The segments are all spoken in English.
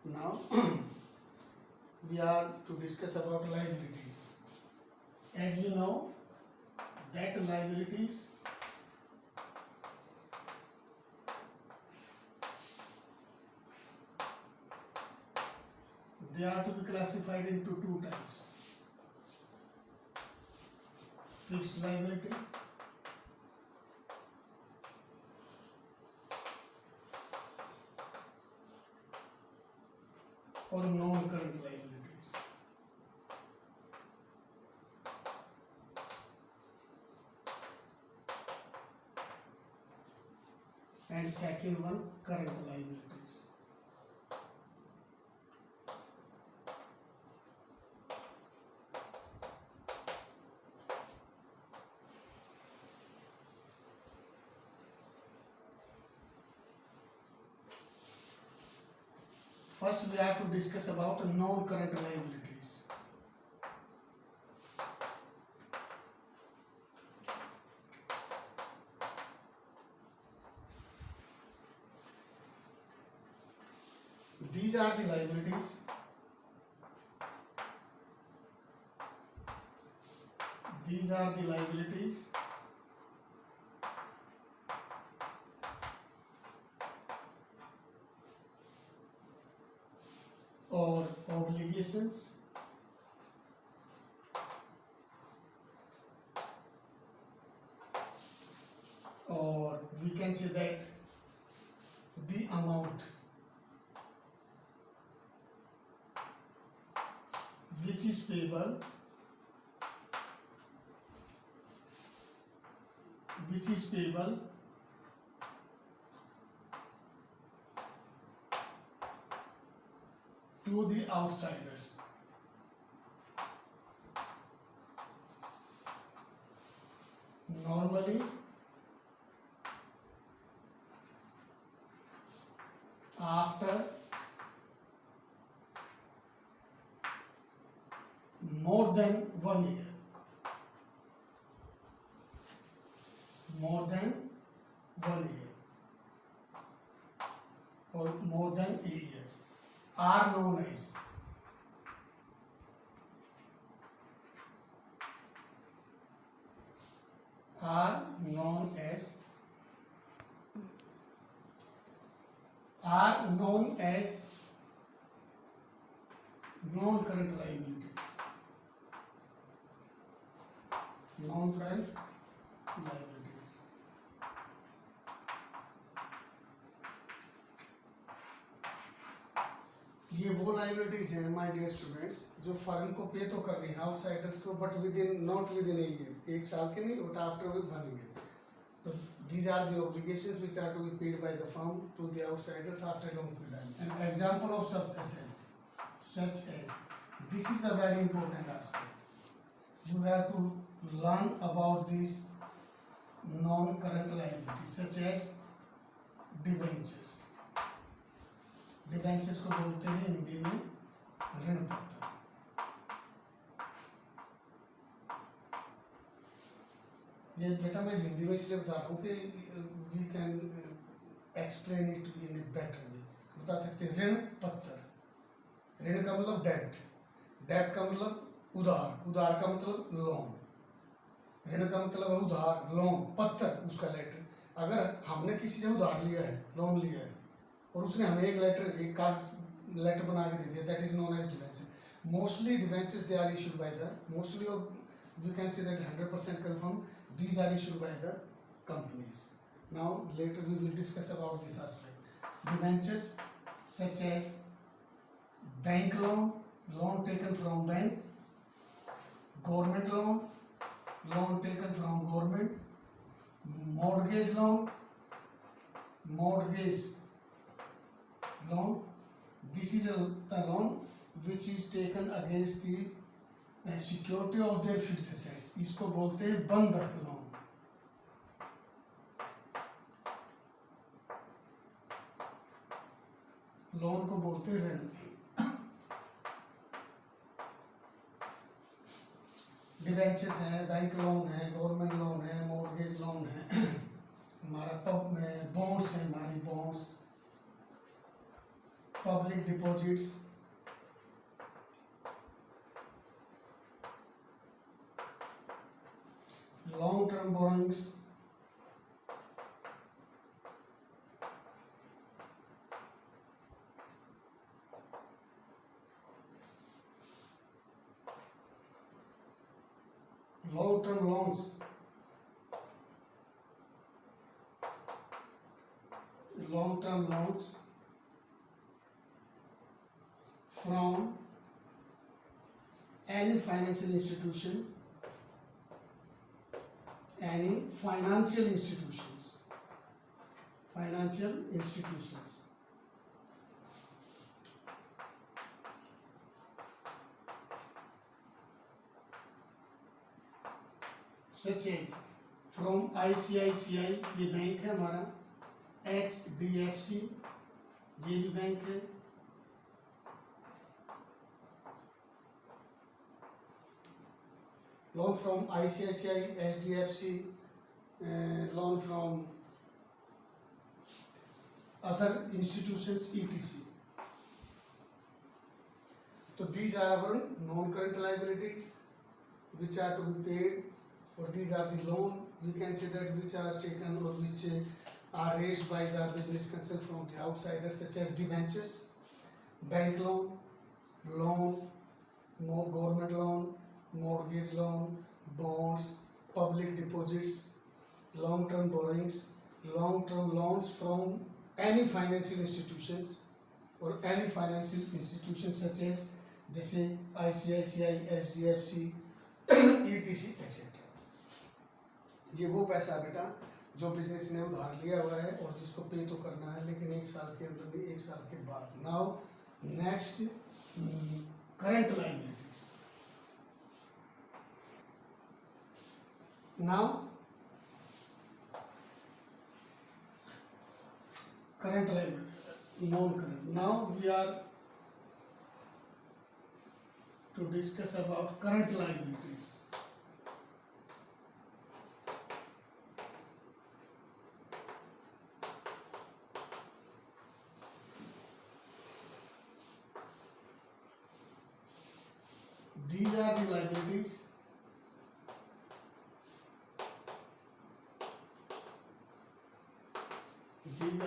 Now we are to discuss about liabilities. As we know that liabilities they are to be classified into two types: fixed liability or non-current liabilities. And second one, current liabilities. First we have to discuss about non-current liabilities. These are the liabilities or obligations or we can say that the amount which is payable to the outsiders. Normally after more than 1 year, or more than a year are known as non-current liabilities. Non-current liabilities. ये वो liabilities हैं my dear students जो firm को पे तो कर रही है आउटसाइडर्स को, but not with in a year, एक साल के नहीं, but after 1 year. So these are the obligations which are to be paid by the firm to the outsiders after a long period of time. An example of such assets, such as, this is the very important aspect. You have to learn about these non-current liabilities, such as debentures. Debentures को बोलते हैं हिंदी में ऋण पत्र. ये बेटा मैं हिंदी में इसलिए बता रहा हूँ कि we can explain it in a better way. बता सकते हैं ऋण पत्र. ऋण का मतलब डेट, डेट का मतलब उधार, उधार का मतलब लोन. ऋण का मतलब है उधार, लोन, पत्र उसका लेटर. अगर हमने किसी से उधार लिया है, लोन लिया है, और उसने हमें एक कार्ड लेटर बना के दे दिया, that is known as debenture. Mostly debentures they are issued by the, mostly we can say that 100% confirm, these are issued by the companies. Now later we will discuss about this aspect. Debentures such as bank loan, loan taken from bank, government loan, loan taken from government, mortgage loan, this is the loan which is taken against the security of their fixed assets. इसको बोलते हैं बंधक loan. Loan को बोलते हैं ऋण. Debentures है, bank loan है, गवर्नमेंट लोन है, मॉर्गेज लोन है, हमारा पब में बॉन्ड्स है, हमारी bonds, public deposits, long term borrowings, long term loans, long term loans from any financial institution, any financial institutions, such as from ICICI, ये bank है हमारा, HDFC ये भी बैंक है, loan from ICICI, HDFC, loan from other institutions, etc. So these are our non-current liabilities which are to be paid, or these are the loan we can say that which are taken or which are raised by the business concern from the outsiders, such as debentures, bank loan, government loan, mortgage loan, bonds, public deposits, long-term borrowings, long-term loans from any financial institutions or any financial institutions such as जैसे ICICI, HDFC, etc etc. ये वो पैसा बेटा जो business ने उधार लिया हुआ है और जिसको पे तो करना है, लेकिन 1 साल के अंदर में, 1 साल के बाद. Now next current liabilities. Now current liability, non-current. Now we are to discuss about current liabilities. These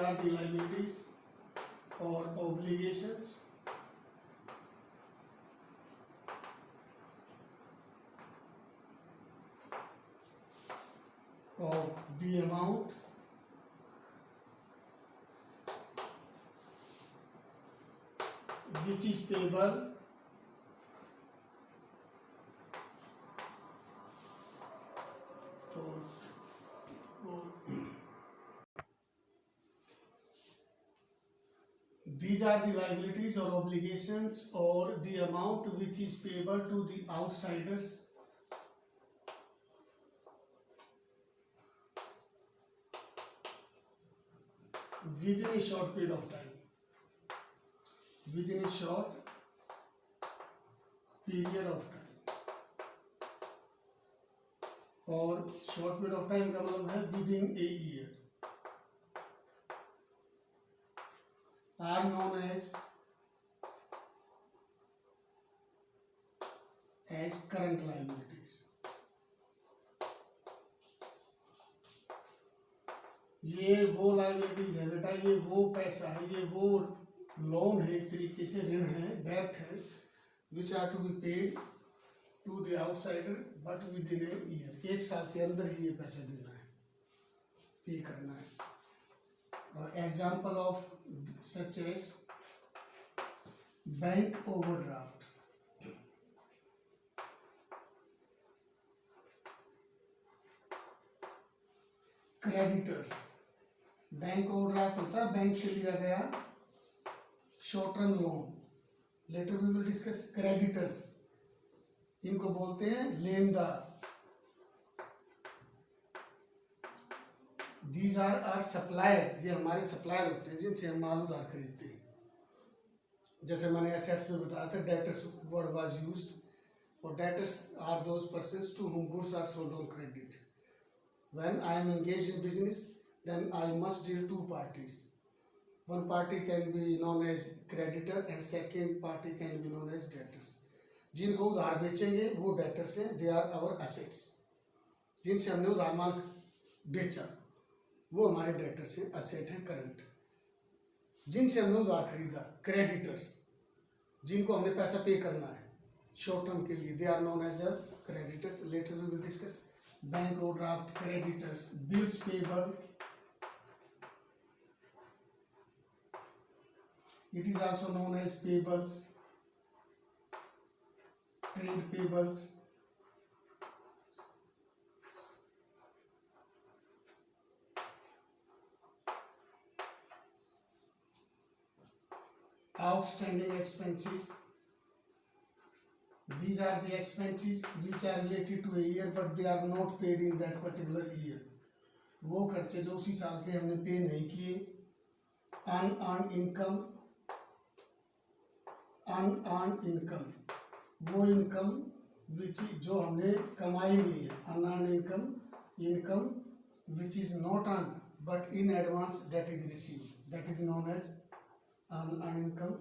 are the liabilities or obligations of the amount which is payable These are the liabilities or obligations or the amount which is payable to the outsiders within a short period of time. Within a short period of time. और short period of time का मतलब है within a year. Are known as current liabilities. ये वो liabilities है बेटा, ये वो पैसा है, ये वो लोन है, एक तरीके से ऋण है, डेट है, which are to be paid to the outsider but within a year. 1 साल के अंदर ही ये पैसा देना है, पे करना है. और example of such as bank overdraft. Creditors. Bank overdraft होता है बैंक से लिया गया short term loan. Later we will discuss creditors. इनको बोलते हैं लेनदार. These are our supplier. ये हमारे सप्लायर होते हैं जिनसे हम माल उधार खरीदते हैं. जैसे मैंने एसेट्स में बताया था, डेटर्स वर्ड वाज यूज्ड. और debtors are those persons to whom goods are sold on credit. When I am engaged in business, then I must deal two parties. One party can be known as creditor and second party can be known as debtors. जिनको उधार बेचेंगे वो debtors हैं, they are our assets. जिनसे हमने उधार माल बेचा वो हमारे डेटर्स हैं, असेट हैं करंट. जिनसे हमने उधार खरीदा क्रेडिटर्स, जिनको हमने पैसा पे करना है शॉर्ट टर्म के लिए, they are known as a creditors. Later we will discuss bank overdraft creditors, bills payable. It is also known as payables, trade payables. Outstanding expenses. These are the expenses which are related to a year but they are not paid in that particular year. वो खर्चे जो उसी साल के हमने पे नहीं किए. Unearned income. अनअर्न्ड इनकम, वो इनकम विच जो हमने कमाई नहीं है. Unearned income, income which is not earn but in advance that is receive, that is known as unearned income.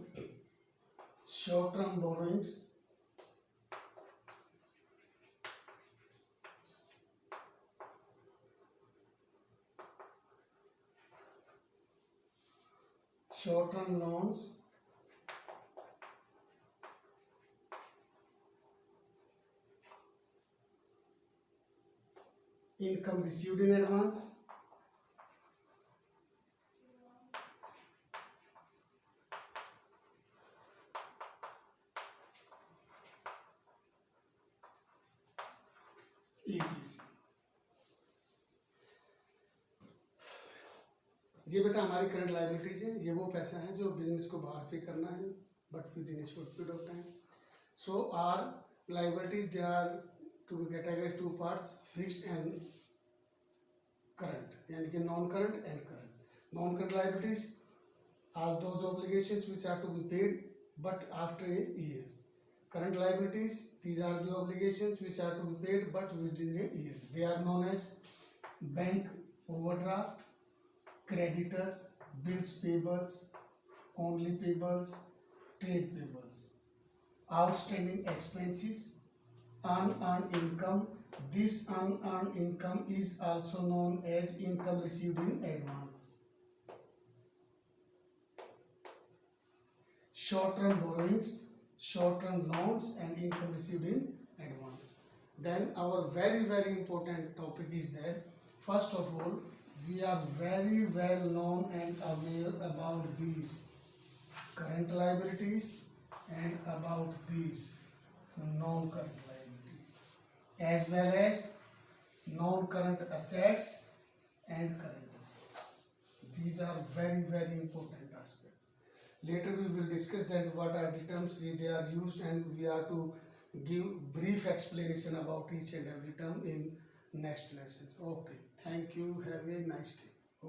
Short term borrowings, short term loans, income received in advance, ETC. ये बेटा हमारी current liabilities है. ये वो पैसा है जो business को बाहर पे करना है but within a short period of time. So are liabilities they are to be categorised two parts, fixed and current, यानी कि non current and current. Non current liabilities are those obligations which are to be paid but after a year. Current liabilities, these are the obligations which are to be paid but within a year. They are known as bank overdraft, creditors, bills payables, only payables, trade payables. Outstanding expenses, unearned income. This unearned income is also known as income received in advance. Short-term borrowings, short-term loans and income received in advance. Then our very important topic is that first of all we are very well known and aware about these current liabilities and about these non-current liabilities as well as non-current assets and current assets. These are very important aspects. Later we will discuss that what are the terms they are used and we are to give brief explanation about each and every term in next lessons. Okay, thank you, have a nice day.